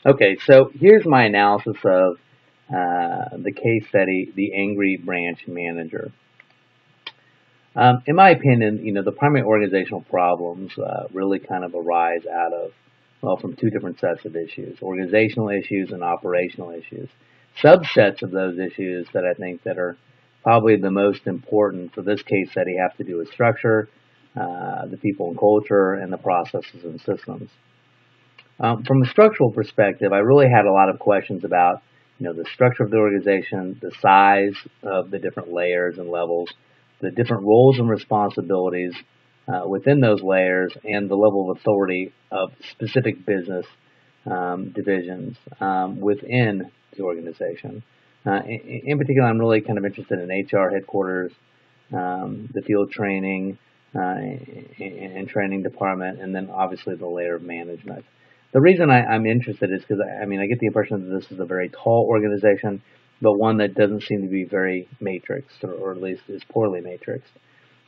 Okay, so here's my analysis of the case study, the angry branch manager. In my opinion, the primary organizational problems really kind of arise out of, well, from two different sets of issues: organizational issues and operational issues. Subsets of those issues that I think that are probably the most important for this case study have to do with structure, the people and culture, and the processes and systems. From a structural perspective, I really had a lot of questions about, the structure of the organization, the size of the different layers and levels, the different roles and responsibilities within those layers, and the level of authority of specific business divisions within the organization. In particular, I'm really kind of interested in HR headquarters, the field training and training department, and then obviously the layer of management. The reason I'm interested is because I get the impression that this is a very tall organization, but one that doesn't seem to be very matrixed, or at least is poorly matrixed.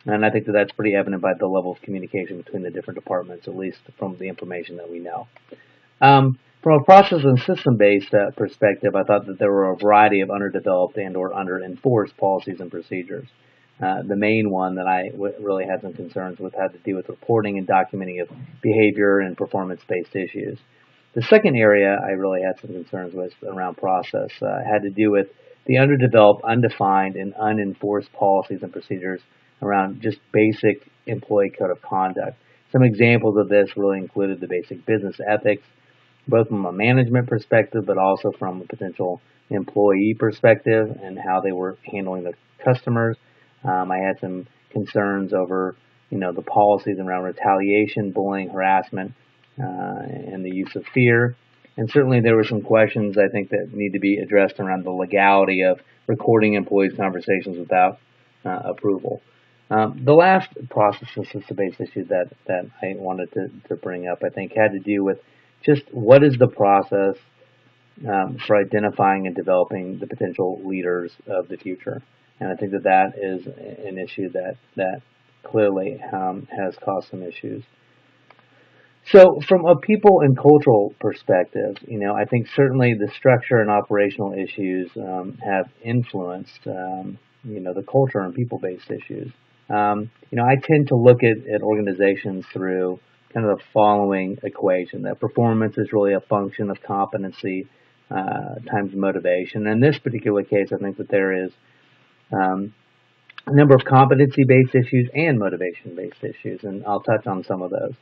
And I think that that's pretty evident by the level of communication between the different departments, at least from the information that we know. From a process and system-based perspective, I thought that there were a variety of underdeveloped and/or under-enforced policies and procedures. The main one that I really had some concerns with had to do with reporting and documenting of behavior and performance-based issues. The second area I really had some concerns with around process had to do with the underdeveloped, undefined, and unenforced policies and procedures around just basic employee code of conduct. Some examples of this really included the basic business ethics, both from a management perspective, but also from a potential employee perspective and how they were handling the customers. I had some concerns over, the policies around retaliation, bullying, harassment, and the use of fear. And certainly there were some questions I think that need to be addressed around the legality of recording employees' conversations without approval. The last process and system-based issue that I wanted to bring up, I think, had to do with just what is the process for identifying and developing the potential leaders of the future. And I think that is an issue that clearly has caused some issues. So from a people and cultural perspective, I think certainly the structure and operational issues have influenced, the culture and people-based issues. I tend to look at organizations through kind of the following equation: that performance is really a function of competency times motivation. In this particular case, I think that there is a number of competency-based issues and motivation-based issues, and I'll touch on some of those.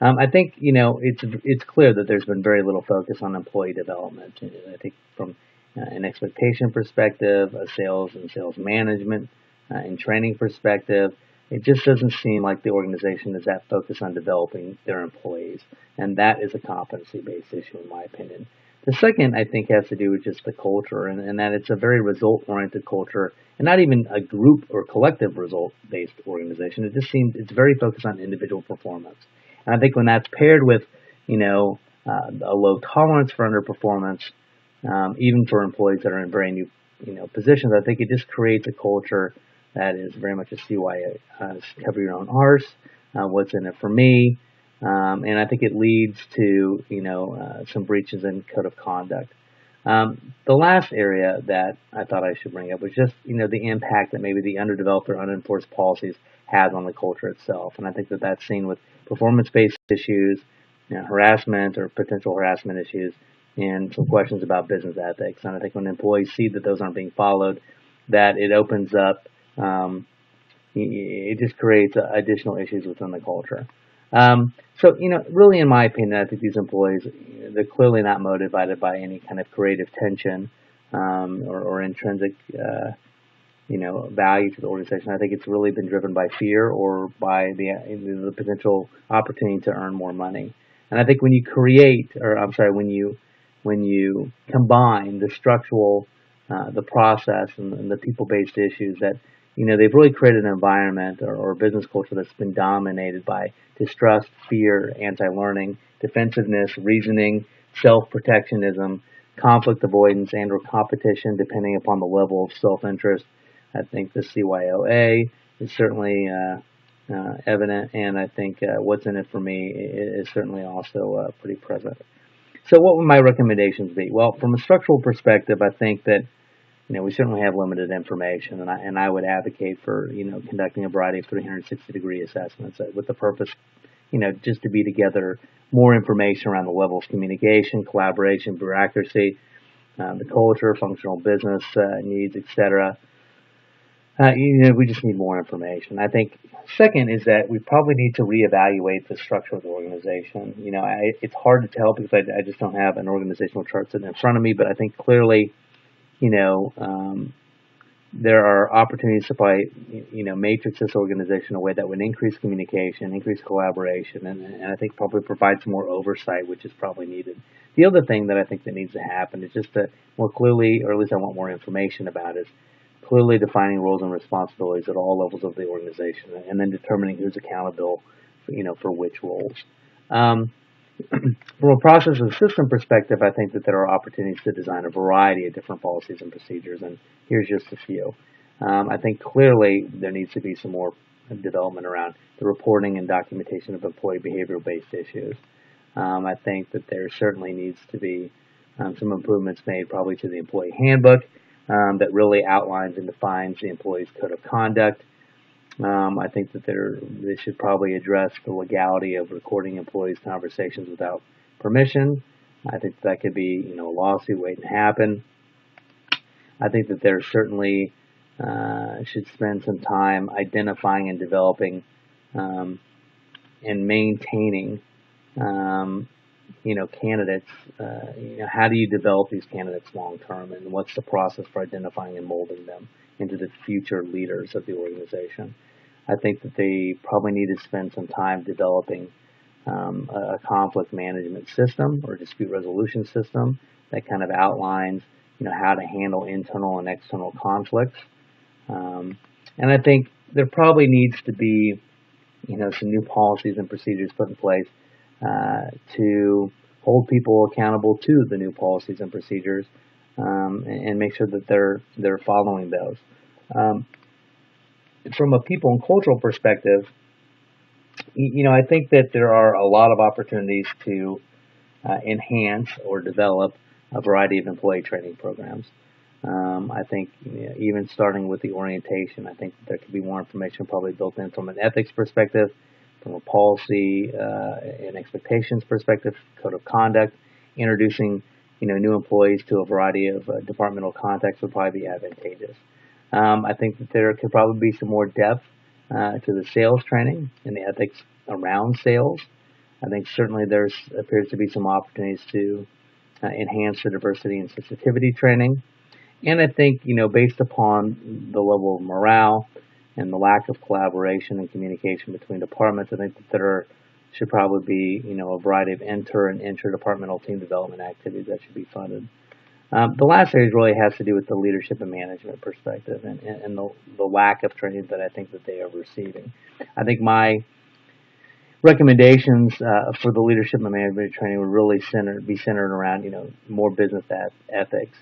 I think it's clear that there's been very little focus on employee development. I think from an expectation perspective, a sales and sales management and training perspective, it just doesn't seem like the organization is that focused on developing their employees, and that is a competency-based issue in my opinion. The second, I think, has to do with just the culture, and that it's a very result-oriented culture, and not even a group or collective result-based organization. It just seems it's very focused on individual performance. And I think when that's paired with, a low tolerance for underperformance, even for employees that are in very new, positions, I think it just creates a culture that is very much a CYA, cover your own arse, what's in it for me, and I think it leads to, some breaches in code of conduct. The last area that I thought I should bring up was just, the impact that maybe the underdeveloped or unenforced policies has on the culture itself. And I think that that's seen with performance-based issues, harassment or potential harassment issues, and some questions about business ethics. And I think when employees see that those aren't being followed, that it opens up, it just creates additional issues within the culture. So, really in my opinion, I think these employees, they're clearly not motivated by any kind of creative tension or intrinsic, value to the organization. I think it's really been driven by fear or by the potential opportunity to earn more money. And I think when you combine the structural, the process, and the people-based issues that they've really created an environment or a business culture that's been dominated by distrust, fear, anti-learning, defensiveness, reasoning, self-protectionism, conflict avoidance, and/or competition, depending upon the level of self-interest. I think the CYOA is certainly evident, and I think what's in it for me is certainly also pretty present. So what would my recommendations be? Well, from a structural perspective, I think that we certainly have limited information, and I would advocate for conducting a variety of 360-degree assessments with the purpose, just to be together more information around the levels of communication, collaboration, bureaucracy, the culture, functional business needs, etc. We just need more information. I think second is that we probably need to reevaluate the structure of the organization. It's hard to tell because I just don't have an organizational chart sitting in front of me, but I think clearly, you know, um, there are opportunities to probably, matrix this organization in a way that would increase communication, increase collaboration, and I think probably provide some more oversight, which is probably needed. The other thing that I think that needs to happen is just to more clearly, or at least I want more information about, is clearly defining roles and responsibilities at all levels of the organization, and then determining who's accountable, for which roles. Um, from a process and system perspective, I think that there are opportunities to design a variety of different policies and procedures, and here's just a few. I think clearly there needs to be some more development around the reporting and documentation of employee behavioral-based issues. I think that there certainly needs to be some improvements made probably to the employee handbook that really outlines and defines the employee's code of conduct. I think that they should probably address the legality of recording employees' conversations without permission. I think that could be, a lawsuit waiting to happen. I think that there certainly should spend some time identifying and developing and maintaining, candidates. How do you develop these candidates long term, and what's the process for identifying and molding them into the future leaders of the organization? I think that they probably need to spend some time developing a conflict management system or dispute resolution system that kind of outlines, how to handle internal and external conflicts. And I think there probably needs to be, some new policies and procedures put in place to hold people accountable to the new policies and procedures, and make sure that they're following those. From a people and cultural perspective, I think that there are a lot of opportunities to enhance or develop a variety of employee training programs. I think even starting with the orientation, I think there could be more information probably built in from an ethics perspective, from a policy and expectations perspective, code of conduct. Introducing new employees to a variety of departmental contexts would probably be advantageous. I think that there could probably be some more depth to the sales training and the ethics around sales. I think certainly there appears to be some opportunities to enhance the diversity and sensitivity training. And I think, based upon the level of morale and the lack of collaboration and communication between departments, I think that there should probably be, a variety of inter and interdepartmental team development activities that should be funded. The last area really has to do with the leadership and management perspective and the lack of training that I think that they are receiving. I think my recommendations for the leadership and management training would really be centered around, more business ethics,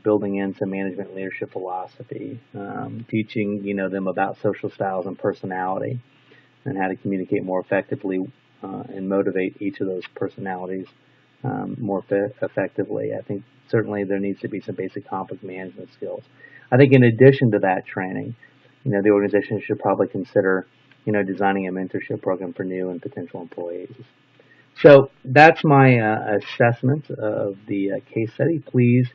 building in some management and leadership philosophy, teaching, them about social styles and personality, and how to communicate more effectively and motivate each of those personalities more effectively. I think certainly there needs to be some basic conflict management skills. I think in addition to that training, the organization should probably consider, designing a mentorship program for new and potential employees. So that's my assessment of the case study. Please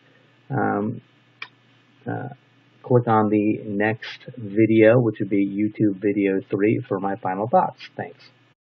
click on the next video, which would be YouTube video 3, for my final thoughts. Thanks.